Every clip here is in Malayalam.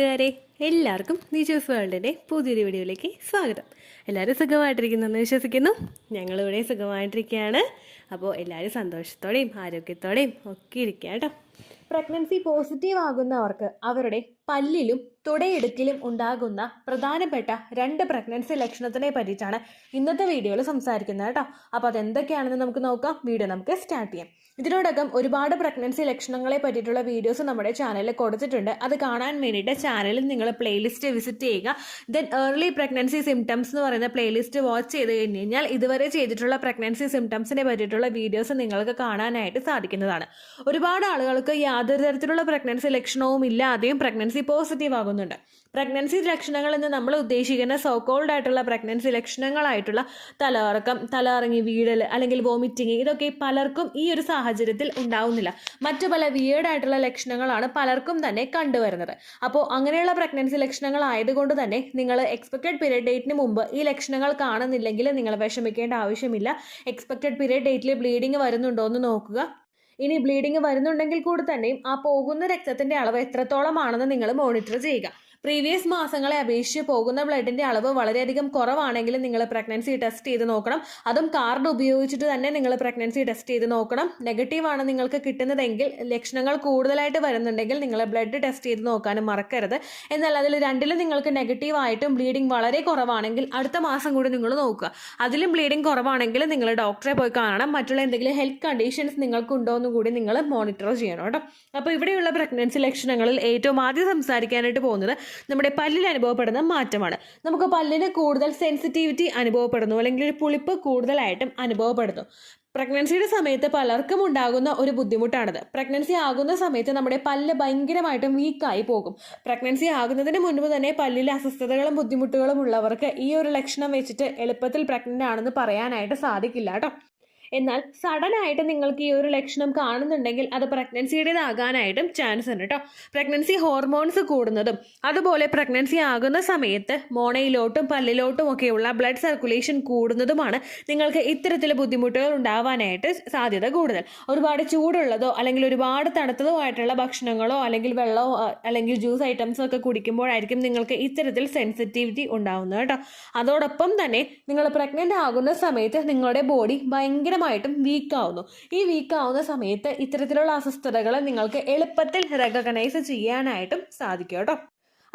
കൂട്ടുകാരെ, എല്ലാവർക്കും നിജൂസ് വേൾഡിൻ്റെ പുതിയൊരു വീഡിയോയിലേക്ക് സ്വാഗതം. എല്ലാവരും സുഖമായിട്ടിരിക്കുന്നെന്ന് വിശ്വസിക്കുന്നു. ഞങ്ങളിവിടെ സുഖമായിട്ടിരിക്കുകയാണ്. അപ്പോൾ എല്ലാവരും സന്തോഷത്തോടെയും ആരോഗ്യത്തോടെയും ഒക്കെ ഇരിക്കുക കേട്ടോ. പ്രഗ്നൻസി പോസിറ്റീവ് ആകുന്നവർക്ക് അവരുടെ പല്ലിലും തുടയെടുക്കിലും ഉണ്ടാകുന്ന പ്രധാനപ്പെട്ട 2 പ്രഗ്നൻസി ലക്ഷണത്തിനെ പറ്റിയിട്ടാണ് ഇന്നത്തെ വീഡിയോയിൽ സംസാരിക്കുന്നത് കേട്ടോ. അപ്പോൾ അതെന്തൊക്കെയാണെന്ന് നമുക്ക് നോക്കാം. വീഡിയോ നമുക്ക് സ്റ്റാർട്ട് ചെയ്യാം. ഇതിനോടകം ഒരുപാട് പ്രഗ്നൻസി ലക്ഷണങ്ങളെ പറ്റിയിട്ടുള്ള വീഡിയോസ് നമ്മുടെ ചാനലിൽ കൊടുത്തിട്ടുണ്ട്. അത് കാണാൻ വേണ്ടിയിട്ട് ചാനലിൽ നിങ്ങൾ പ്ലേലിസ്റ്റ് വിസിറ്റ് ചെയ്യുക. ദെൻ ഏർലി പ്രഗ്നൻസി സിംറ്റംസ് എന്ന് പറയുന്ന പ്ലേലിസ്റ്റ് വാച്ച് ചെയ്ത് കഴിഞ്ഞ് കഴിഞ്ഞാൽ ഇതുവരെ ചെയ്തിട്ടുള്ള പ്രഗ്നൻസി സിംറ്റംസിനെ പറ്റിയിട്ടുള്ള വീഡിയോസ് നിങ്ങൾക്ക് കാണാനായിട്ട് സാധിക്കുന്നതാണ്. ഒരുപാട് ആളുകൾക്ക് യാതൊരു തരത്തിലുള്ള പ്രഗ്നൻസി ലക്ഷണവും ഇല്ലാതെയും പ്രഗ്നൻസി പോസിറ്റീവ് ആകുന്നുണ്ട്. പ്രഗ്നൻസി ലക്ഷണങ്ങൾ എന്ന് നമ്മൾ ഉദ്ദേശിക്കുന്ന സോക്കോൾഡ് ആയിട്ടുള്ള പ്രഗ്നൻസി ലക്ഷണങ്ങളായിട്ടുള്ള തലകറക്കം, തലകറങ്ങി വീഴൽ അല്ലെങ്കിൽ വോമിറ്റിങ്, ഇതൊക്കെ പലർക്കും ഈ ഒരു സാഹചര്യത്തിൽ ഉണ്ടാവുന്നില്ല. മറ്റു പല വിയേർഡായിട്ടുള്ള ലക്ഷണങ്ങളാണ് പലർക്കും തന്നെ കണ്ടുവരുന്നത്. അപ്പോൾ അങ്ങനെയുള്ള പ്രഗ്നൻസി ലക്ഷണങ്ങൾ ആയതുകൊണ്ട് തന്നെ നിങ്ങൾ എക്സ്പെക്റ്റഡ് പീരിയഡ് ഡേറ്റിന് മുമ്പ് ഈ ലക്ഷണങ്ങൾ കാണുന്നില്ലെങ്കിൽ നിങ്ങൾ വിഷമിക്കേണ്ട ആവശ്യമില്ല. എക്സ്പെക്റ്റഡ് പീരിയഡ് ഡേറ്റിൽ ബ്ലീഡിങ് വരുന്നുണ്ടോ എന്ന് നോക്കുക. ഇനി ബ്ലീഡിങ് വരുന്നുണ്ടെങ്കിൽ കൂടി തന്നെയും ആ പോകുന്ന രക്തത്തിന്റെ അളവ് എത്രത്തോളമാണെന്ന് നിങ്ങൾ മോണിറ്റർ ചെയ്യുക. പ്രീവിയസ് മാസങ്ങളെ അപേക്ഷിച്ച് പോകുന്ന ബ്ലഡിന്റെ അളവ് വളരെയധികം കുറവാണെങ്കിൽ നിങ്ങൾ പ്രഗ്നൻസി ടെസ്റ്റ് ചെയ്ത് നോക്കണം. അതും കാർഡ് ഉപയോഗിച്ചിട്ട് തന്നെ നിങ്ങൾ പ്രഗ്നൻസി ടെസ്റ്റ് ചെയ്ത് നോക്കണം. നെഗറ്റീവാണ് നിങ്ങൾക്ക് കിട്ടുന്നതെങ്കിൽ, ലക്ഷണങ്ങൾ കൂടുതലായിട്ട് വരുന്നുണ്ടെങ്കിൽ നിങ്ങൾ ബ്ലഡ് ടെസ്റ്റ് ചെയ്ത് നോക്കാനും മറക്കരുത്. എന്നാൽ അതിൽ രണ്ടിലും നിങ്ങൾക്ക് നെഗറ്റീവായിട്ടും ബ്ലീഡിങ് വളരെ കുറവാണെങ്കിൽ അടുത്ത മാസം കൂടി നിങ്ങൾ നോക്കുക. അതിലും ബ്ലീഡിങ് കുറവാണെങ്കിൽ നിങ്ങൾ ഡോക്ടറെ പോയി കാണണം. മറ്റുള്ള എന്തെങ്കിലും ഹെൽത്ത് കണ്ടീഷൻസ് നിങ്ങൾക്കുണ്ടോ എന്ന് കൂടി നിങ്ങൾ മോണിറ്റർ ചെയ്യണം കേട്ടോ. അപ്പോൾ ഇവിടെയുള്ള പ്രഗ്നൻസി ലക്ഷണങ്ങളിൽ ഏറ്റവും ആദ്യം സംസാരിക്കാനായിട്ട് പോകുന്നത് നമ്മുടെ പല്ലിൽ അനുഭവപ്പെടുന്ന മാറ്റമാണ്. നമുക്ക് പല്ലിന് കൂടുതൽ സെൻസിറ്റിവിറ്റി അനുഭവപ്പെടുന്നു, അല്ലെങ്കിൽ ഒരു പുളിപ്പ് കൂടുതലായിട്ടും അനുഭവപ്പെടുന്നു. പ്രഗ്നൻസിയുടെ സമയത്ത് പലർക്കും ഉണ്ടാകുന്ന ഒരു ബുദ്ധിമുട്ടാണിത്. പ്രഗ്നൻസി ആകുന്ന സമയത്ത് നമ്മുടെ പല്ല് ഭയങ്കരമായിട്ടും വീക്കായി പോകും. പ്രഗ്നൻസി ആകുന്നതിന് മുൻപ് തന്നെ പല്ലിലെ അസ്വസ്ഥതകളും ബുദ്ധിമുട്ടുകളും ഉള്ളവർക്ക് ഈ ഒരു ലക്ഷണം വെച്ചിട്ട് എളുപ്പത്തിൽ പ്രഗ്നന്റ് ആണെന്ന് പറയാനായിട്ട് സാധിക്കില്ല കേട്ടോ. എന്നാൽ സഡൻ ആയിട്ട് നിങ്ങൾക്ക് ഈ ഒരു ലക്ഷണം കാണുന്നുണ്ടെങ്കിൽ അത് പ്രഗ്നൻസിയുടേതാകാനായിട്ടും ചാൻസ് ഉണ്ട് കേട്ടോ. പ്രഗ്നൻസി ഹോർമോൺസ് കൂടുന്നതും അതുപോലെ പ്രഗ്നൻസി ആകുന്ന സമയത്ത് മോണയിലോട്ടും പല്ലിലോട്ടും ഒക്കെയുള്ള ബ്ലഡ് സർക്കുലേഷൻ കൂടുന്നതുമാണ് നിങ്ങൾക്ക് ഇത്തരത്തിൽ ബുദ്ധിമുട്ടുകൾ ഉണ്ടാവാനായിട്ട് സാധ്യത കൂടുതൽ. ഒരുപാട് ചൂടുള്ളതോ അല്ലെങ്കിൽ ഒരുപാട് തണുത്തതോ ആയിട്ടുള്ള ഭക്ഷണങ്ങളോ അല്ലെങ്കിൽ വെള്ളമോ അല്ലെങ്കിൽ ജ്യൂസ് ഐറ്റംസോ ഒക്കെ കുടിക്കുമ്പോഴായിരിക്കും നിങ്ങൾക്ക് ഇത്തരത്തിൽ സെൻസിറ്റിവിറ്റി ഉണ്ടാവുന്നത് കേട്ടോ. അതോടൊപ്പം തന്നെ നിങ്ങൾ പ്രഗ്നന്റ് ആകുന്ന സമയത്ത് നിങ്ങളുടെ ബോഡി ഭയങ്കരമായിട്ടും വീക്കാവുന്നു. ഈ വീക്കാവുന്ന സമയത്ത് ഇത്തരത്തിലുള്ള അസ്വസ്ഥതകൾ നിങ്ങൾക്ക് എളുപ്പത്തിൽ റെക്കഗ്നൈസ് ചെയ്യാനായിട്ടും സാധിക്കും കേട്ടോ.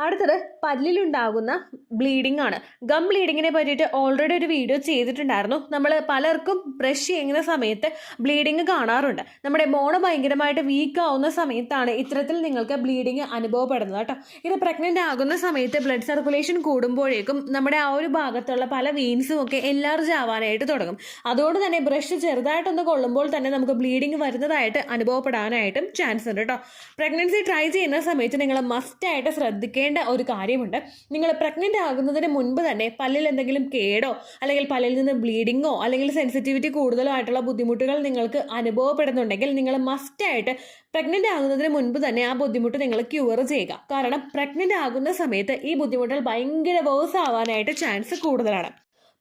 അടുത്തത് പല്ലിലുണ്ടാകുന്ന ബ്ലീഡിംഗ് ആണ്. ഗം ബ്ലീഡിങ്ങിനെ പറ്റിയിട്ട് ഓൾറെഡി ഒരു വീഡിയോ ചെയ്തിട്ടുണ്ടായിരുന്നു. നമ്മൾ പലർക്കും ബ്രഷ് ചെയ്യുന്ന സമയത്ത് ബ്ലീഡിങ് കാണാറുണ്ട്. നമ്മുടെ മോണ ഭയങ്കരമായിട്ട് വീക്ക് ആവുന്ന സമയത്താണ് ഇത്തരത്തിൽ നിങ്ങൾക്ക് ബ്ലീഡിങ് അനുഭവപ്പെടുന്നത് കേട്ടോ. ഇത് പ്രഗ്നന്റ് ആകുന്ന സമയത്ത് ബ്ലഡ് സർക്കുലേഷൻ കൂടുമ്പോഴേക്കും നമ്മുടെ ആ ഒരു ഭാഗത്തുള്ള പല വെയിൻസും ഒക്കെ എൻലാർജ് ആവാനായിട്ട് തുടങ്ങും. അതുകൊണ്ട് തന്നെ ബ്രഷ് ചെറുതായിട്ടൊന്ന് കൊള്ളുമ്പോൾ തന്നെ നമുക്ക് ബ്ലീഡിങ് വരുന്നതായിട്ട് അനുഭവപ്പെടാനായിട്ടും ചാൻസ് ഉണ്ട് കേട്ടോ. പ്രഗ്നൻസി ട്രൈ ചെയ്യുന്ന സമയത്ത് നിങ്ങൾ മസ്റ്റായിട്ട് ശ്രദ്ധിക്കേണ്ട ഒരു കാര്യമുണ്ട്. നിങ്ങൾ പ്രഗ്നന്റ് ആകുന്നതിന് മുൻപ് തന്നെ പല്ലിൽ എന്തെങ്കിലും കേടോ അല്ലെങ്കിൽ പല്ലിൽ നിന്ന് ബ്ലീഡിങ്ങോ അല്ലെങ്കിൽ സെൻസിറ്റിവിറ്റി കൂടുതലോ ആയിട്ടുള്ള ബുദ്ധിമുട്ടുകൾ നിങ്ങൾക്ക് അനുഭവപ്പെടുന്നുണ്ടെങ്കിൽ നിങ്ങൾ മസ്റ്റായിട്ട് പ്രഗ്നന്റ് ആകുന്നതിന് മുൻപ് തന്നെ ആ ബുദ്ധിമുട്ട് നിങ്ങൾ ക്യൂർ ചെയ്യുക. കാരണം പ്രഗ്നന്റ് ആകുന്ന സമയത്ത് ഈ ബുദ്ധിമുട്ടുകൾ ഭയങ്കര വേഴ്സ് ആവാനായിട്ട് ചാൻസ് കൂടുതലാണ്.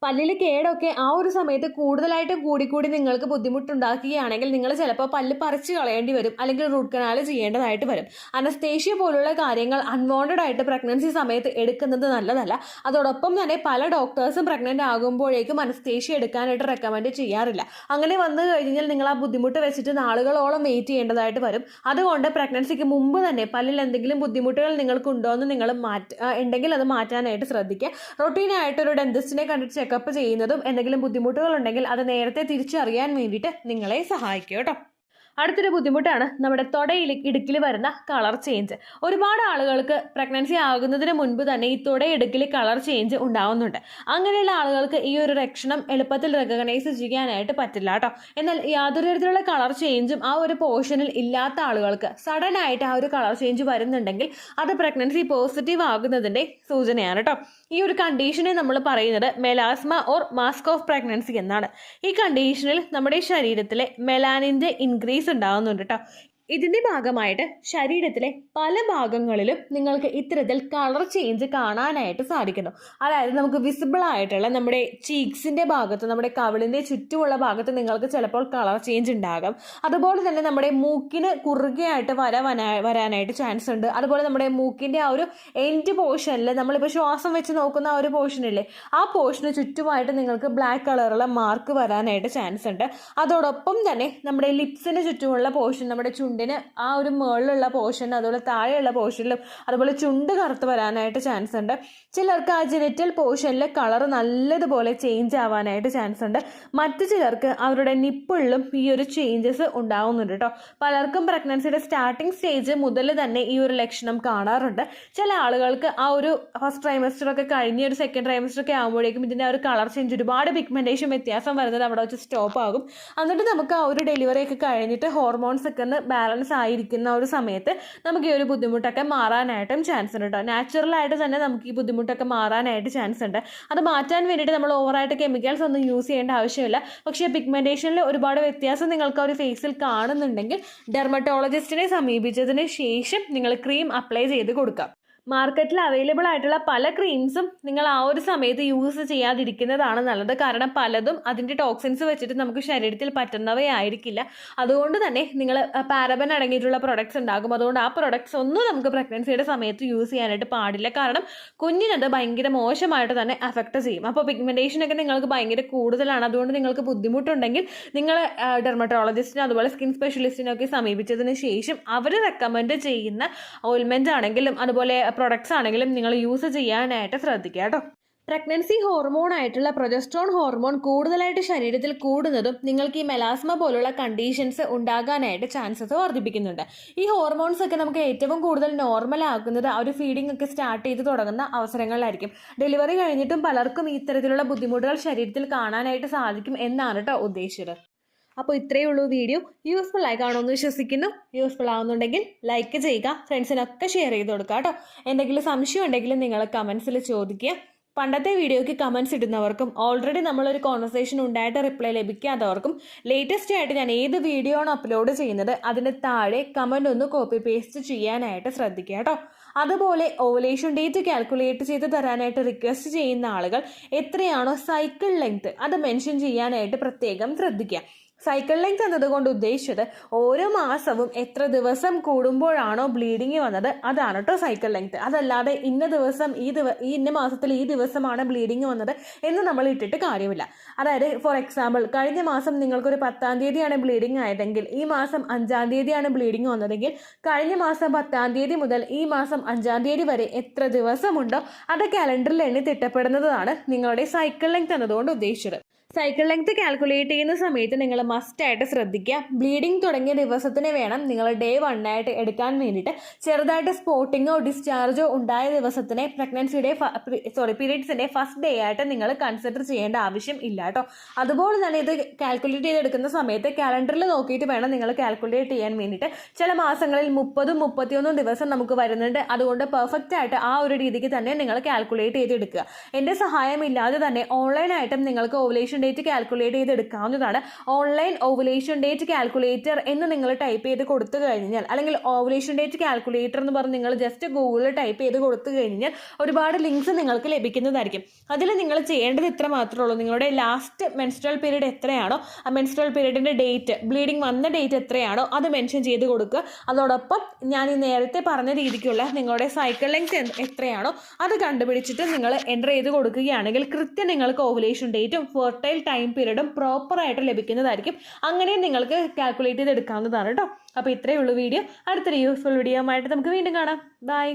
പല്ലിൽ കേടൊക്കെ ആ ഒരു സമയത്ത് കൂടുതലായിട്ട് കൂടിക്കൂടി നിങ്ങൾക്ക് ബുദ്ധിമുട്ടുണ്ടാക്കുകയാണെങ്കിൽ നിങ്ങൾ ചിലപ്പോൾ പല്ല് പറിച്ച് കളയേണ്ടി വരും, അല്ലെങ്കിൽ റൂട്ട് കനാൽ ചെയ്യേണ്ടതായിട്ട് വരും. അനസ്തേഷ്യ പോലുള്ള കാര്യങ്ങൾ അൺവാണ്ടഡ് ആയിട്ട് പ്രഗ്നൻസി സമയത്ത് എടുക്കുന്നത് നല്ലതല്ല. അതോടൊപ്പം തന്നെ പല ഡോക്ടേഴ്സും പ്രഗ്നന്റ് ആകുമ്പോഴേക്കും അനസ്തേഷ്യ എടുക്കാനായിട്ട് റെക്കമെൻഡ് ചെയ്യാറില്ല. അങ്ങനെ വന്നു കഴിഞ്ഞാൽ നിങ്ങൾ ആ ബുദ്ധിമുട്ട് വെച്ചിട്ട് നാളുകളോളം വെയിറ്റ് ചെയ്യേണ്ടതായിട്ട് വരും. അതുകൊണ്ട് പ്രഗ്നൻസിക്ക് മുമ്പ് തന്നെ പല്ലിൽ എന്തെങ്കിലും ബുദ്ധിമുട്ടുകൾ നിങ്ങൾക്കുണ്ടോ എന്ന് നിങ്ങൾ ഉണ്ടെങ്കിൽ അത് മാറ്റാനായിട്ട് ശ്രദ്ധിക്കുക. റൊട്ടീനായിട്ട് ഒരു ഡെന്റിസ്റ്റിനെ കണ്ടിട്ട് ചെക്കപ്പ് ചെയ്യുന്നതും എന്തെങ്കിലും ബുദ്ധിമുട്ടുകൾ ഉണ്ടെങ്കിൽ അത് നേരത്തെ തിരിച്ചറിയാൻ വേണ്ടിയിട്ട് നിങ്ങളെ സഹായിക്കും കേട്ടോ. അടുത്തൊരു ബുദ്ധിമുട്ടാണ് നമ്മുടെ ഇടുക്കിൽ വരുന്ന കളർ ചേഞ്ച്. ഒരുപാട് ആളുകൾക്ക് പ്രഗ്നൻസി ആകുന്നതിന് മുൻപ് തന്നെ ഈ ഇടുക്കിൽ കളർ ചേഞ്ച് ഉണ്ടാവുന്നുണ്ട്. അങ്ങനെയുള്ള ആളുകൾക്ക് ഈ ഒരു ലക്ഷണം എളുപ്പത്തിൽ റെക്കഗ്നൈസ് ചെയ്യാനായിട്ട് പറ്റില്ല കേട്ടോ. എന്നാൽ യാതൊരു തരത്തിലുള്ള കളർ ചേഞ്ചും ആ ഒരു പോർഷനിൽ ഇല്ലാത്ത ആളുകൾക്ക് സഡൻ ആയിട്ട് ആ ഒരു കളർ ചേഞ്ച് വരുന്നുണ്ടെങ്കിൽ അത് പ്രഗ്നൻസി പോസിറ്റീവ് ആകുന്നതിൻ്റെ സൂചനയാണ് കേട്ടോ. ഈ ഒരു കണ്ടീഷനെ നമ്മൾ പറയുന്നത് melasma or mask of pregnancy എന്നാണ്. ഈ കണ്ടീഷനിൽ നമ്മുടെ ശരീരത്തിലെ മെലാനിൻ്റെ ഇൻക്രീസ് ഉണ്ടാകുന്നുണ്ട് കേട്ടോ. ഇതിന്റെ ഭാഗമായിട്ട് ശരീരത്തിലെ പല ഭാഗങ്ങളിലും നിങ്ങൾക്ക് ഇത്തരത്തിൽ കളർ ചേഞ്ച് കാണാനായിട്ട് സാധിക്കുന്നു. അതായത് നമുക്ക് വിസിബിൾ ആയിട്ടുള്ള നമ്മുടെ ചീക്സിന്റെ ഭാഗത്ത്, നമ്മുടെ കവിളിന്റെ ചുറ്റുമുള്ള ഭാഗത്ത് നിങ്ങൾക്ക് ചിലപ്പോൾ കളർ ചേഞ്ച് ഉണ്ടാകും. അതുപോലെ തന്നെ നമ്മുടെ മൂക്കിന് കുറുകെയായിട്ട് വരാനായിട്ട് ചാൻസ് ഉണ്ട്. അതുപോലെ നമ്മുടെ മൂക്കിന്റെ ആ ഒരു എൻഡ് പോർഷനിൽ നമ്മളിപ്പോൾ ശ്വാസം വെച്ച് നോക്കുന്ന ആ ഒരു പോർഷനില്ലേ, ആ പോർഷന് ചുറ്റുമായിട്ട് നിങ്ങൾക്ക് ബ്ലാക്ക് കളറുള്ള മാർക്ക് വരാനായിട്ട് ചാൻസ് ഉണ്ട്. അതോടൊപ്പം തന്നെ നമ്മുടെ ലിപ്സിന് ചുറ്റുമുള്ള പോർഷൻ, നമ്മുടെ ചുണ്ടിന് ആ ഒരു മുകളിലുള്ള പോർഷൻ, അതുപോലെ താഴെയുള്ള പോർഷനിലും അതുപോലെ ചുണ്ട് കറുത്ത് വരാനായിട്ട് ചാൻസ് ഉണ്ട്. ചിലർക്ക് ആ ജെനിറ്റൽ പോർഷനിൽ കളർ നല്ലതുപോലെ ചേഞ്ച് ആവാനായിട്ട് ചാൻസ് ഉണ്ട്. മറ്റു ചിലർക്ക് അവരുടെ നിപ്പിളിലും ഈ ഒരു ചേഞ്ചസ് ഉണ്ടാവുന്നുണ്ട് കേട്ടോ. പലർക്കും പ്രഗ്നൻസിയുടെ സ്റ്റാർട്ടിങ് സ്റ്റേജ് മുതൽ തന്നെ ഈ ഒരു ലക്ഷണം കാണാറുണ്ട്. ചില ആളുകൾക്ക് ആ ഒരു ഫസ്റ്റ് ട്രൈമസ്റ്റർ ഒക്കെ കഴിഞ്ഞ് ഒരു സെക്കൻഡ് ട്രൈമസ്റ്റർ ഒക്കെ ആകുമ്പോഴേക്കും ഇതിൻ്റെ ആ ഒരു കളർ ചേഞ്ച്, ഒരുപാട് പിഗ്മെന്റേഷൻ വ്യത്യാസം വരുന്നത് അവിടെ വെച്ച് സ്റ്റോപ്പ് ആകും. എന്നിട്ട് നമുക്ക് ആ ഒരു ഡെലിവറി ഒക്കെ കഴിഞ്ഞിട്ട് ഹോർമോൺസ് ഒക്കെ ഒന്ന് ബാലൻസ് ആയിരിക്കുന്ന ഒരു സമയത്ത് നമുക്ക് ഈ ഒരു ബുദ്ധിമുട്ടൊക്കെ മാറാനായിട്ടും ചാൻസ് ഉണ്ട് കേട്ടോ. നാച്ചുറലായിട്ട് തന്നെ നമുക്ക് ഈ ബുദ്ധിമുട്ടൊക്കെ മാറാനായിട്ട് ചാൻസ് ഉണ്ട്. അത് മാറ്റാൻ വേണ്ടിയിട്ട് നമ്മൾ ഓവറായിട്ട് കെമിക്കൽസ് ഒന്നും യൂസ് ചെയ്യേണ്ട ആവശ്യമില്ല. പക്ഷേ പിഗ്മെന്റേഷനിൽ ഒരുപാട് വ്യത്യാസം നിങ്ങൾക്ക് ഒരു ഫേസിൽ കാണുന്നുണ്ടെങ്കിൽ ഡെർമറ്റോളജിസ്റ്റിനെ സമീപിച്ചതിന് ശേഷം നിങ്ങൾ ക്രീം അപ്ലൈ ചെയ്ത് കൊടുക്കാം. മാർക്കറ്റിൽ അവൈലബിൾ ആയിട്ടുള്ള പല ക്രീംസും നിങ്ങൾ ആ ഒരു സമയത്ത് യൂസ് ചെയ്യാതിരിക്കുന്നതാണ് നല്ലത്. കാരണം പലതും അതിൻ്റെ ടോക്സിൻസ് വെച്ചിട്ട് നമുക്ക് ശരീരത്തിൽ പറ്റുന്നവയായിരിക്കില്ല. അതുകൊണ്ട് തന്നെ നിങ്ങൾ പാരബൻ അടങ്ങിയിട്ടുള്ള പ്രൊഡക്ട്സ് ഉണ്ടാകും. അതുകൊണ്ട് ആ പ്രൊഡക്ട്സ് ഒന്നും നമുക്ക് പ്രഗ്നൻസിയുടെ സമയത്ത് യൂസ് ചെയ്യാനായിട്ട് പാടില്ല. കാരണം കുഞ്ഞിനത് ഭയങ്കര മോശമായിട്ട് തന്നെ അഫക്റ്റ് ചെയ്യും. അപ്പോൾ പിഗ്മെന്റേഷനൊക്കെ നിങ്ങൾക്ക് ഭയങ്കര കൂടുതലാണ്. അതുകൊണ്ട് നിങ്ങൾക്ക് ബുദ്ധിമുട്ടുണ്ടെങ്കിൽ നിങ്ങൾ ഡെർമറ്റോളജിസ്റ്റിനെ അതുപോലെ സ്കിൻ സ്പെഷ്യലിസ്റ്റിനൊക്കെ സമീപിച്ചതിന് ശേഷം അവർ റെക്കമെൻഡ് ചെയ്യുന്ന ഓയിൽമെന്റ് ആണെങ്കിലും അതുപോലെ പ്രൊഡക്ട്സ് ആണെങ്കിലും നിങ്ങൾ യൂസ് ചെയ്യാനായിട്ട് ശ്രദ്ധിക്കുക കേട്ടോ. പ്രഗ്നൻസി ഹോർമോൺ ആയിട്ടുള്ള പ്രൊജസ്ട്രോൺ ഹോർമോൺ കൂടുതലായിട്ട് ശരീരത്തിൽ കൂടുന്നതും നിങ്ങൾക്ക് ഈ മെലാസ്മ പോലുള്ള കണ്ടീഷൻസ് ഉണ്ടാകാനായിട്ട് ചാൻസസ് വർദ്ധിപ്പിക്കുന്നുണ്ട്. ഈ ഹോർമോൺസ് ഒക്കെ നമുക്ക് ഏറ്റവും കൂടുതൽ നോർമൽ ആക്കുന്നത് ആ ഒരു ഫീഡിംഗ് ഒക്കെ സ്റ്റാർട്ട് ചെയ്ത് തുടങ്ങുന്ന അവസരങ്ങളിലായിരിക്കും. ഡെലിവറി കഴിഞ്ഞിട്ടും പലർക്കും ഇത്തരത്തിലുള്ള ബുദ്ധിമുട്ടുകൾ ശരീരത്തിൽ കാണാനായിട്ട് സാധിക്കും എന്നാണ് കേട്ടോ ഉദ്ദേശിച്ചത്. അപ്പോൾ ഇത്രയേ ഉള്ളൂ വീഡിയോ. യൂസ്ഫുൾ ആയി കാണുമെന്ന് വിശ്വസിക്കുന്നു. യൂസ്ഫുൾ ആവുന്നുണ്ടെങ്കിൽ ലൈക്ക് ചെയ്യുക, ഫ്രണ്ട്സിനൊക്കെ ഷെയർ ചെയ്ത് കൊടുക്കുക കേട്ടോ. എന്തെങ്കിലും സംശയം ഉണ്ടെങ്കിൽ നിങ്ങൾ കമൻസിൽ ചോദിക്കുക. പണ്ടത്തെ വീഡിയോയ്ക്ക് കമൻസ് ഇടുന്നവർക്കും ഓൾറെഡി നമ്മളൊരു കോൺവെർസേഷൻ ഉണ്ടായിട്ട് റിപ്ലൈ ലഭിക്കാത്തവർക്കും ലേറ്റസ്റ്റ് ആയിട്ട് ഞാൻ ഏത് വീഡിയോ ആണ് അപ്ലോഡ് ചെയ്യുന്നത് അതിന് താഴെ കമൻറ്റ് ഒന്ന് കോപ്പി പേസ്റ്റ് ചെയ്യാനായിട്ട് ശ്രദ്ധിക്കുക കേട്ടോ. അതുപോലെ ഓവുലേഷൻ ഡേറ്റ് കാൽക്കുലേറ്റ് ചെയ്ത് തരാനായിട്ട് റിക്വസ്റ്റ് ചെയ്യുന്ന ആളുകൾ എത്രയാണോ സൈക്കിൾ ലെങ്ത് അത് മെൻഷൻ ചെയ്യാനായിട്ട് പ്രത്യേകം ശ്രദ്ധിക്കുക. സൈക്കിൾ ലെങ്ത് എന്നതുകൊണ്ട് ഉദ്ദേശിച്ചത് ഓരോ മാസവും എത്ര ദിവസം കൂടുമ്പോഴാണോ ബ്ലീഡിങ് വന്നത് അതാണ് കേട്ടോ സൈക്കിൾ ലെങ്ത്. അതല്ലാതെ ഇന്ന ദിവസം ഇന്ന മാസത്തിൽ ഈ ദിവസമാണ് ബ്ലീഡിങ് വന്നത് എന്ന് നമ്മൾ ഇട്ടിട്ട് കാര്യമില്ല. അതായത് ഫോർ എക്സാമ്പിൾ കഴിഞ്ഞ മാസം നിങ്ങൾക്കൊരു 10-ാം തീയതിയാണ് ബ്ലീഡിങ് ആയതെങ്കിൽ ഈ മാസം 5-ാം തീയതിയാണ് ബ്ലീഡിങ് വന്നതെങ്കിൽ കഴിഞ്ഞ മാസം 10-ാം തീയതി മുതൽ ഈ മാസം 5-ാം തീയതി വരെ എത്ര ദിവസമുണ്ടോ അത് കാലണ്ടറിൽ എണ്ണി തിട്ടപ്പെടുന്നതാണ് നിങ്ങളുടെ സൈക്കിൾ ലെങ്ത് എന്നതുകൊണ്ട് ഉദ്ദേശിച്ചത്. സൈക്കിൾ ലെങ്ത് കാൽക്കുലേറ്റ് ചെയ്യുന്ന സമയത്ത് നിങ്ങൾ മസ്റ്റായിട്ട് ശ്രദ്ധിക്കുക. ബ്ലീഡിങ് തുടങ്ങിയ ദിവസത്തിന് വേണം നിങ്ങൾ ഡേ 1 ആയിട്ട് എടുക്കാൻ വേണ്ടിയിട്ട്. ചെറുതായിട്ട് സ്പോട്ടിങ്ങോ ഡിസ്ചാർജോ ഉണ്ടായ ദിവസത്തിനെ പീരീഡ്സിന്റെ ഫസ്റ്റ് ഡേ ആയിട്ട് നിങ്ങൾ കൺസിഡർ ചെയ്യേണ്ട ആവശ്യം ഇല്ല കേട്ടോ. അതുപോലെ തന്നെ ഇത് കാൽക്കുലേറ്റ് ചെയ്തെടുക്കുന്ന സമയത്ത് കാലണ്ടറിൽ നോക്കിയിട്ട് വേണം നിങ്ങൾ കാൽക്കുലേറ്റ് ചെയ്യാൻ വേണ്ടിയിട്ട്. ചില മാസങ്ങളിൽ 30-31 ദിവസം നമുക്ക് വരുന്നുണ്ട്. അതുകൊണ്ട് പെർഫെക്റ്റ് ആയിട്ട് ആ ഒരു രീതിക്ക് തന്നെ നിങ്ങൾ കാൽക്കുലേറ്റ് ചെയ്തെടുക്കുക. എൻ്റെ സഹായമില്ലാതെ തന്നെ ഓൺലൈനായിട്ടും നിങ്ങൾക്ക് ഓവുലേഷൻ ഡേറ്റ് കാൽക്കുലേറ്റ് ചെയ്ത് എടുക്കാവുന്നതാണ്. ഓൺലൈൻ ഓവുലേഷൻ ഡേറ്റ് കാൽക്കുലേറ്റർ എന്ന് നിങ്ങൾ ടൈപ്പ് ചെയ്ത് കൊടുത്തു കഴിഞ്ഞാൽ, അല്ലെങ്കിൽ ഓവുലേഷൻ ഡേറ്റ് കാൽക്കുലേറ്റർ എന്ന് പറഞ്ഞ് നിങ്ങൾ ജസ്റ്റ് ഗൂഗിളിൽ ടൈപ്പ് ചെയ്ത് കൊടുത്തു കഴിഞ്ഞാൽ ഒരുപാട് ലിങ്ക്സ് നിങ്ങൾക്ക് ലഭിക്കുന്നതായിരിക്കും. അതിൽ നിങ്ങൾ ചെയ്യേണ്ടത് ഇത്ര മാത്രമേ ഉള്ളൂ. നിങ്ങളുടെ ലാസ്റ്റ് മെൻസ്ട്രൽ പീരീഡ് എത്രയാണോ ആ മെൻസ്ട്രൽ പീരീഡിൻ്റെ ഡേറ്റ്, ബ്ലീഡിങ് വന്ന ഡേറ്റ് എത്രയാണോ അത് മെൻഷൻ ചെയ്ത് കൊടുക്കുക. അതോടൊപ്പം ഞാൻ ഈ നേരത്തെ പറഞ്ഞ രീതിക്കുള്ള നിങ്ങളുടെ സൈക്കിൾ ലെങ്ത് എത്രയാണോ അത് കണ്ടുപിടിച്ചിട്ട് നിങ്ങൾ എൻ്റർ ചെയ്ത് കൊടുക്കുകയാണെങ്കിൽ കൃത്യം നിങ്ങൾക്ക് ഓവുലേഷൻ ഡേറ്റും ഫെർട്ടൈൽ ടൈം പീരീഡും പ്രോപ്പറായിട്ട് ലഭിക്കുന്നതായിരിക്കും. അങ്ങനെ നിങ്ങൾക്ക് കാൽക്കുലേറ്റ് ചെയ്ത് എടുക്കാവുന്നതാണ് കേട്ടോ. അപ്പോൾ ഇത്രയേ ഉള്ളൂ വീഡിയോ. അടുത്തൊരു യൂസ്ഫുൾ വീഡിയോ ആയിട്ട് നമുക്ക് വീണ്ടും കാണാം. ബൈ.